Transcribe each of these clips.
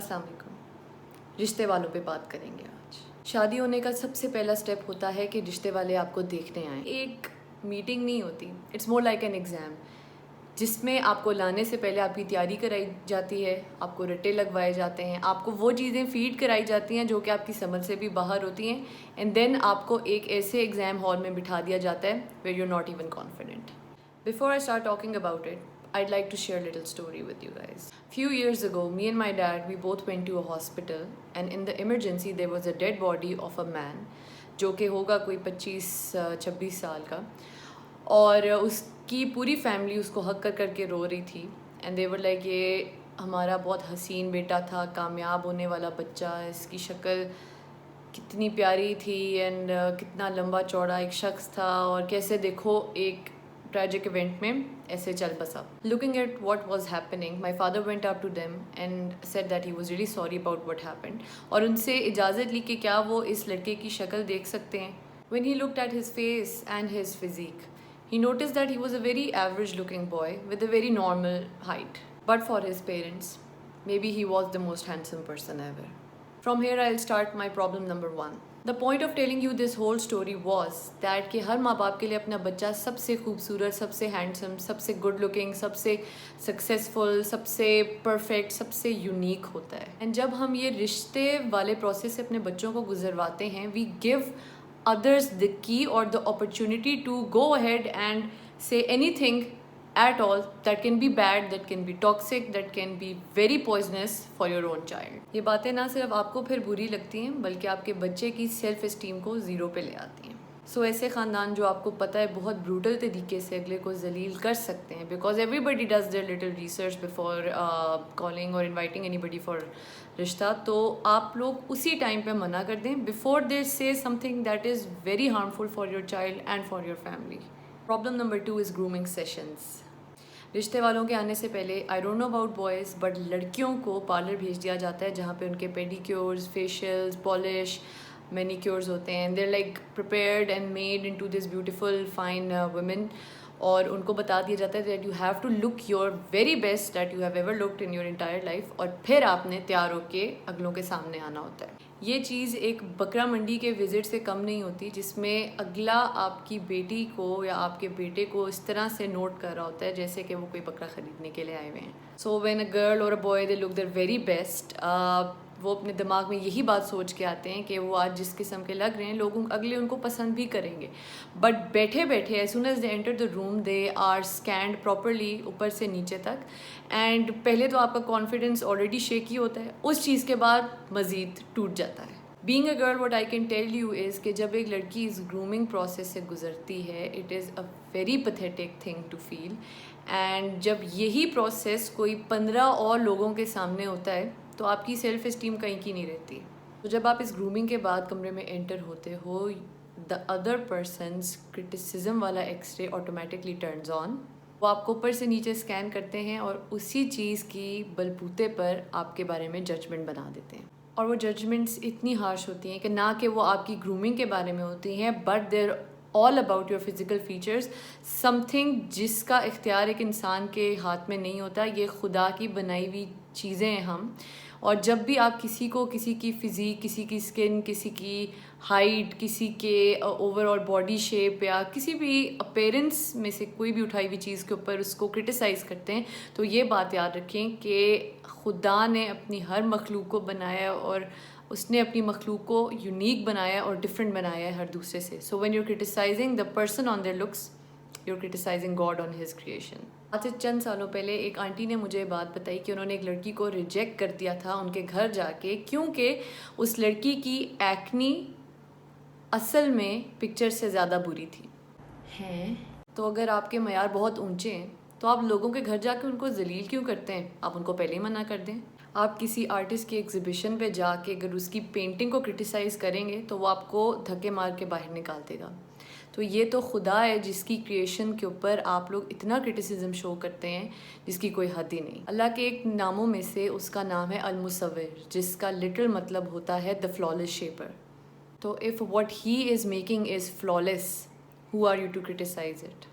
السلام علیکم. رشتے والوں پہ بات کریں گے آج. شادی ہونے کا سب سے پہلا سٹیپ ہوتا ہے کہ رشتے والے آپ کو دیکھنے آئیں. ایک میٹنگ نہیں ہوتی, it's more like an exam, جس میں آپ کو لانے سے پہلے آپ کی تیاری کرائی جاتی ہے, آپ کو رٹے لگوائے جاتے ہیں, آپ کو وہ چیزیں فیڈ کرائی جاتی ہیں جو کہ آپ کی سمجھ سے بھی باہر ہوتی ہیں, اینڈ دین آپ کو ایک ایسے ایگزام ہال میں بٹھا دیا جاتا ہے where you not even confident. Before I start talking about it, I'd like to share a little story with you guys. Few years ago, me and my dad, we both went to a hospital, and in the emergency there was a dead body of a man جو کہ ہوگا کوئی 25-26 سال کا, اور اس کی پوری family اس کو حق کر کے رو رہی تھی. اینڈ they were like, یہ ہمارا بہت حسین بیٹا تھا, کامیاب ہونے والا بچہ, اس کی شکل کتنی پیاری تھی, اینڈ کتنا لمبا چوڑا ایک شخص تھا, اور کیسے دیکھو ایک ٹریجک ایونٹ میں ایسے چل بسا. Looking at what was happening, my father went up to them and said that he was really sorry about what happened, اور ان سے اجازت لی کہ کیا وہ اس لڑکے کی شکل دیکھ سکتے ہیں. When he looked at his face and his physique, he noticed that he was a very average looking boy with a very normal height. But for his parents, maybe he was the most handsome person ever. From here I'll start my problem number 1. The point of telling you this whole story was that کہ ہر ماں باپ کے لیے اپنا بچہ سب سے خوبصورت, سب سے ہینڈسم, سب سے گڈ لکنگ, سب سے سکسیزفل, سب سے پرفیکٹ, سب سے یونیک ہوتا ہے. اینڈ جب ہم یہ رشتے والے پروسیس سے اپنے بچوں کو گزرواتے ہیں, وی give others the key or the opportunity to go ahead and say anything at all that can be bad, that can be toxic, that can be very poisonous for your own child. یہ باتیں نہ صرف آپ کو پھر بری لگتی ہیں بلکہ آپ کے بچے کی سیلف اسٹیم کو زیرو پہ لے آتی ہیں. سو ایسے خاندان جو آپ کو پتہ ہے بہت بروٹل طریقے سے اگلے کو ذلیل کر سکتے ہیں, because everybody does their little research before calling اور انوائٹنگ اینی بڈی فار رشتہ, تو آپ لوگ اسی ٹائم پہ منع کر دیں before they see something that is very harmful for your child and for your family. Problem number 2 is grooming sessions. رشتے والوں کے آنے سے پہلے I don't know about boys, but لڑکیوں کو پارلر بھیج دیا جاتا ہے جہاں پہ ان کے پیڈیکیورز, فیشیلز, پالش, مینیکیورز ہوتے ہیں. They are like prepared and made into this beautiful fine women, اور ان کو بتا دیا جاتا ہے that you have to look your very best that you have ever looked in your entire life, اور پھر آپ نے تیار ہو کے اگلوں کے سامنے آنا ہوتا ہے. یہ چیز ایک بکرا منڈی کے وزٹ سے کم نہیں ہوتی جس میں اگلا آپ کی بیٹی کو یا آپ کے بیٹے کو اس طرح سے نوٹ کر رہا ہوتا ہے جیسے کہ وہ کوئی بکرا خریدنے کے لیے آئے ہوئے ہیں. So when a girl or a boy they look their very best, وہ اپنے دماغ میں یہی بات سوچ کے آتے ہیں کہ وہ آج جس قسم کے لگ رہے ہیں لوگوں اگلے ان کو پسند بھی کریں گے. بٹ بیٹھے بیٹھے as soon as they enter the room they are scanned properly اوپر سے نیچے تک, اینڈ پہلے تو آپ کا کانفیڈنس آلریڈی شیکی ہوتا ہے, اس چیز کے بعد مزید ٹوٹ جاتا ہے. Being a girl what I can tell you is کہ جب ایک لڑکی اس گرومنگ پروسیس سے گزرتی ہے, it is a very pathetic thing to feel, and جب یہی پروسیس کوئی 15 اور لوگوں کے سامنے ہوتا ہے تو آپ کی سیلف اسٹیم کہیں کی نہیں رہتی. تو جب آپ اس گرومنگ کے بعد کمرے میں انٹر ہوتے ہو, دا ادر پرسنز کرٹیسزم والا ایکس رے آٹومیٹکلی ٹرنز آن. وہ آپ کو اوپر سے نیچے اسکین کرتے ہیں اور اسی چیز کی بلبوتے پر آپ کے بارے میں ججمنٹ بنا دیتے ہیں. اور وہ ججمنٹس اتنی ہارش ہوتی ہیں کہ نہ کہ وہ آپ کی گرومنگ کے بارے میں ہوتی ہیں, but there all about your physical features, some thing جس کا اختیار ایک انسان کے ہاتھ میں نہیں ہوتا. یہ خدا کی بنائی ہوئی چیزیں ہیں ہم, اور جب بھی آپ کسی کو کسی کی فزیک, کسی کی اسکن, کسی کی ہائٹ, کسی کے اوور آل باڈی شیپ یا کسی بھی اپیرنس میں سے کوئی بھی اٹھائی ہوئی چیز کے اوپر اس کو کرٹیسائز کرتے ہیں, تو یہ بات یاد رکھیں کہ خدا نے اپنی ہر مخلوق کو بنایا اور اس نے اپنی مخلوق کو یونیک بنایا اور ڈفرینٹ بنایا ہے ہر دوسرے سے. So when you criticizing the person on their looks, you are criticizing God on his creation. آج سے چند سالوں پہلے ایک آنٹی نے مجھے بات بتائی کہ انہوں نے ایک لڑکی کو ریجیکٹ کر دیا تھا ان کے گھر جا کے, کیونکہ اس لڑکی کی ایکنی اصل میں پکچر سے زیادہ بری تھی. ہیں تو اگر آپ کے معیار بہت اونچے ہیں تو آپ لوگوں کے گھر جا کے ان کو ذلیل کیوں کرتے ہیں؟ آپ ان کو پہلے ہی منع کر دیں. آپ کسی آرٹسٹ کی ایگزیبیشن پہ جا کے اگر اس کی پینٹنگ کو کرٹیسائز کریں گے تو وہ آپ کو دھکے مار کے باہر نکال دے گا. تو یہ تو خدا ہے جس کی کریشن کے اوپر آپ لوگ اتنا کرٹیسزم شو کرتے ہیں جس کی کوئی حد ہی نہیں. اللہ کے ایک ناموں میں سے اس کا نام ہے المصور, جس کا لٹرل مطلب ہوتا ہے دا فلالیس شیپر. تو if what he is making is flawless, who are you to criticize it?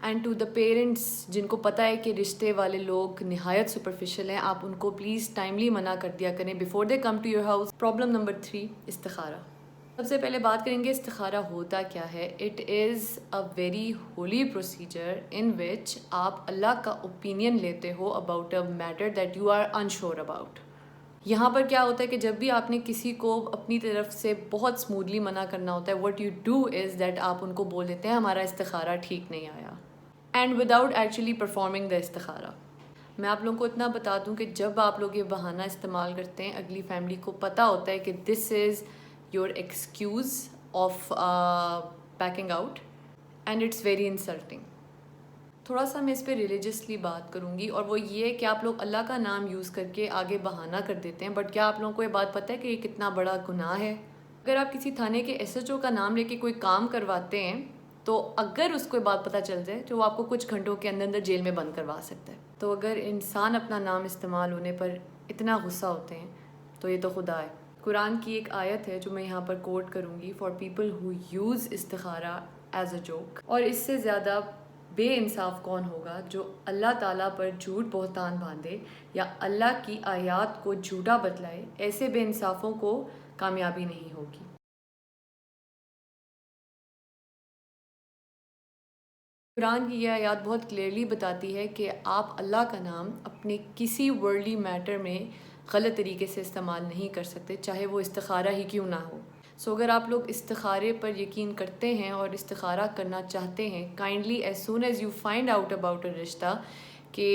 And to the parents جن کو پتہ ہے کہ رشتے والے لوگ نہایت سپرفیشل ہیں, آپ ان کو پلیز ٹائملی منع کر دیا کریں before they come to your house. Problem number 3, استخارہ. سب سے پہلے بات کریں گے استخارہ ہوتا کیا ہے. It is a very holy procedure in which آپ اللہ کا اوپینین لیتے ہو about a matter that you are unsure about. یہاں پر کیا ہوتا ہے کہ جب بھی آپ نے کسی کو اپنی طرف سے بہت اسموتھلی منع کرنا ہوتا ہے, what you do is that آپ ان کو بول دیتے ہیں ہمارا استخارہ ٹھیک نہیں آیا, and without actually performing the استخارہ. میں آپ لوگوں کو اتنا بتا دوں کہ جب آپ لوگ یہ بہانہ استعمال کرتے ہیں, اگلی فیملی کو پتہ ہوتا ہے کہ this is your excuse of backing out, and it's very insulting. تھوڑا سا میں اس پہ ریلیجسلی بات کروں گی, اور وہ یہ کہ آپ لوگ اللہ کا نام یوز کر کے آگے بہانہ کر دیتے ہیں, بٹ کیا آپ لوگوں کو یہ بات پتہ ہے کہ یہ کتنا بڑا گناہ ہے؟ اگر آپ کسی تھانے کے ایس ایچ او کا نام لے کے کوئی کام کرواتے ہیں, تو اگر اس کو بات پتہ چل جائے تو وہ آپ کو کچھ گھنٹوں کے اندر اندر جیل میں بند کروا سکتا ہے. تو اگر انسان اپنا نام استعمال ہونے پر اتنا غصہ ہوتے ہیں تو یہ تو خدا ہے. قرآن کی ایک آیت ہے جو میں یہاں پر کوٹ کروں گی, فار پیپل ہو یوز استخارہ ایز اے جوک. اور اس سے زیادہ بے انصاف کون ہوگا جو اللہ تعالیٰ پر جھوٹ بہتان باندھے یا اللہ کی آیات کو جھوٹا بتلائے. ایسے بے انصافوں کو کامیابی نہیں ہوگی. قرآن کی یہ آیات بہت کلیئرلی بتاتی ہے کہ آپ اللہ کا نام اپنے کسی ورلڈلی میٹر میں غلط طریقے سے استعمال نہیں کر سکتے, چاہے وہ استخارہ ہی کیوں نہ ہو. سو اگر آپ لوگ استخارے پر یقین کرتے ہیں اور استخارہ کرنا چاہتے ہیں, kindly as soon as you find out about a رشتہ کہ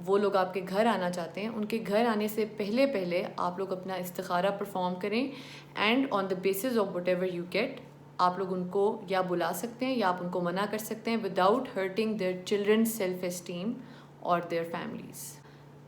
وہ لوگ آپ کے گھر آنا چاہتے ہیں, ان کے گھر آنے سے پہلے آپ لوگ اپنا استخارہ پرفارم کریں, and on the basis of whatever you get آپ لوگ ان کو یا بلا سکتے ہیں یا آپ ان کو منع کر سکتے ہیں without hurting their children self esteem اور their families.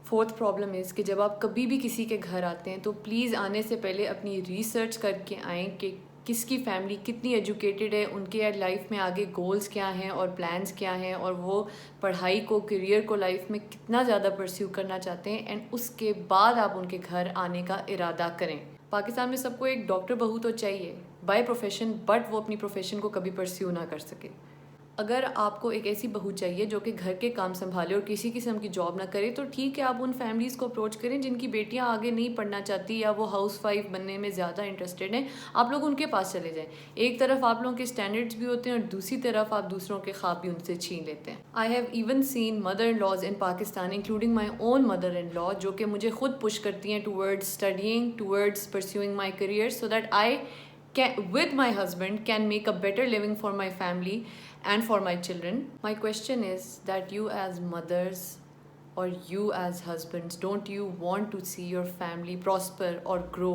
Fourth problem is کہ جب آپ کبھی بھی کسی کے گھر آتے ہیں تو پلیز آنے سے پہلے اپنی ریسرچ کر کے آئیں کہ کس کی فیملی کتنی ایجوکیٹڈ ہے, ان کے لائف میں آگے گولز کیا ہیں اور پلانز کیا ہیں, اور وہ پڑھائی کو, کیریئر کو لائف میں کتنا زیادہ پرسیو کرنا چاہتے ہیں, اینڈ اس کے بعد آپ ان کے گھر آنے کا ارادہ کریں. پاکستان میں سب کو ایک ڈاکٹر بہو تو چاہیے بائی پروفیشن, بٹ وہ اپنی پروفیشن کو کبھی پرسیو نہ کر سکے. اگر آپ کو ایک ایسی بہو چاہیے جو کہ گھر کے کام سنبھالے اور کسی قسم کی جاب نہ کرے, تو ٹھیک ہے آپ ان فیملیز کو اپروچ کریں جن کی بیٹیاں آگے نہیں پڑھنا چاہتی یا وہ ہاؤس وائف بننے میں زیادہ انٹرسٹڈ ہیں. آپ لوگ ان کے پاس چلے جائیں. ایک طرف آپ لوگوں کے اسٹینڈرڈس بھی ہوتے ہیں اور دوسری طرف آپ دوسروں کے خواب بھی ان سے چھین لیتے ہیں. I have even seen mother in laws in Pakistan including my own mother in law, جو کہ مجھے خود پش کرتی ہیں towards studying, towards pursuing my career, so that I with my husband can make a better living for my family and for my children. My question is that you as mothers or you as husbands, don't you want to see your family prosper or grow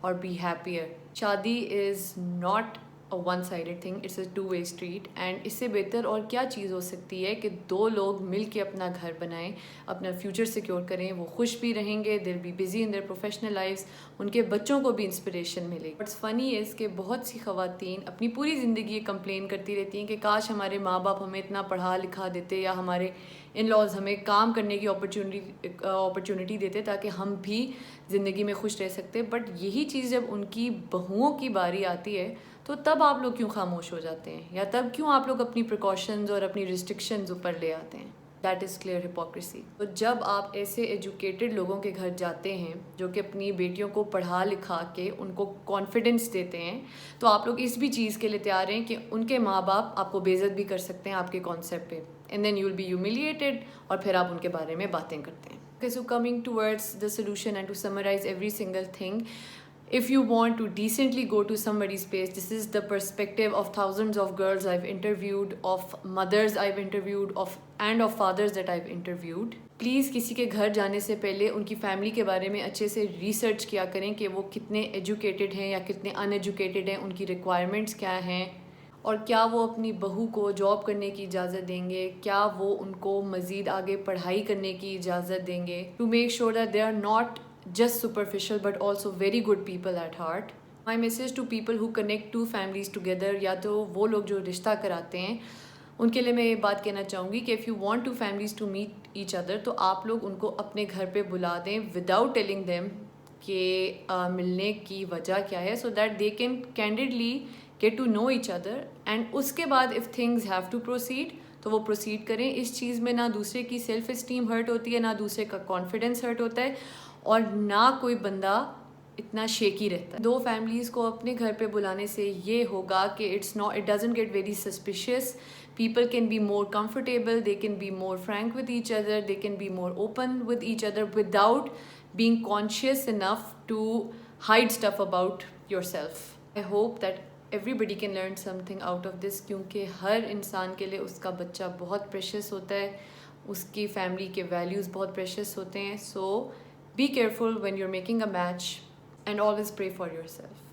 or be happier? Shadi is not a one-sided thing, it's a two-way street, and اس سے بہتر اور کیا چیز ہو سکتی ہے کہ دو لوگ مل کے اپنا گھر بنائیں, اپنا فیوچر سیکیور کریں, وہ خوش بھی رہیں گے, they'll be busy in their professional lives, ان کے بچوں کو بھی انسپریشن ملے گی. What's funny is کہ بہت سی خواتین اپنی پوری زندگی یہ کمپلین کرتی رہتی ہیں کہ کاش ہمارے ماں باپ ہمیں اتنا پڑھا لکھا دیتے یا ہمارے ان لاز ہمیں کام کرنے کی اپرچونٹی دیتے تاکہ ہم بھی زندگی میں خوش رہ سکتے. بٹ یہی چیز جب ان کی بہوؤں کی باری آتی ہے تو تب آپ لوگ کیوں خاموش ہو جاتے ہیں, یا تب کیوں آپ لوگ اپنی پریکاشنز اور اپنی ریسٹرکشنز اوپر لے آتے ہیں؟ That is clear hypocrisy. تو جب آپ ایسے ایجوکیٹڈ لوگوں کے گھر جاتے ہیں جو کہ اپنی بیٹیوں کو پڑھا لکھا کے ان کو کانفیڈنس دیتے ہیں, تو آپ لوگ اس بھی چیز کے لیے تیار ہیں کہ ان کے ماں باپ آپ کو بے عزت بھی کر سکتے ہیں آپ کے کانسیپٹ پہ, and then you will be humiliated, اور پھر آپ ان کے بارے میں باتیں کرتے ہیں. Okay, so coming towards the solution and to summarize every single thing, if you want to decently go to somebody's place, this is the perspective of thousands of girls I've interviewed, of mothers I've interviewed, and of fathers that I've interviewed. Please کسی کے گھر جانے سے پہلے ان کی family کے بارے میں اچھے سے ریسرچ کیا کریں کہ وہ کتنے ایجوکیٹڈ ہیں یا کتنے ان ایجوکیٹڈ ہیں, ان کی ریکوائرمنٹس کیا ہیں, اور کیا وہ اپنی بہو کو جاب کرنے کی اجازت دیں گے, کیا وہ ان کو مزید آگے پڑھائی کرنے کی اجازت دیں گے, to make sure that they are not just superficial but also very good people at heart. My message to people who connect two families together, یا تو وہ لوگ جو رشتہ کراتے ہیں, ان کے لیے میں یہ بات کہنا چاہوں گی کہ if you want two families to meet each other, تو آپ لوگ ان کو اپنے گھر پہ بلا دیں without telling them کہ ملنے کی وجہ کیا ہے, so that they can candidly get to know each other, and اس کے بعد if things have to proceed, تو وہ پروسیڈ کریں. اس چیز میں نہ دوسرے کی سیلف اسٹیم ہرٹ ہوتی ہے، نہ دوسرے کا کانفیڈنس ہرٹ ہوتا ہے، اور نہ کوئی بندہ اتنا شیکی رہتا ہے. 2 فیملیز کو اپنے گھر پہ بلانے سے یہ ہوگا کہ it doesn't get very suspicious. People can be more comfortable, they can be more frank with each other, they can be more open with each other without being conscious enough to hide stuff about yourself. I hope that everybody can learn something out of this, کیونکہ ہر انسان کے لیے اس کا بچہ بہت precious ہوتا ہے، اس کی فیملی کے ویلیوز بہت پریشیس ہوتے ہیں. So be careful when you're making a match and always pray for yourself.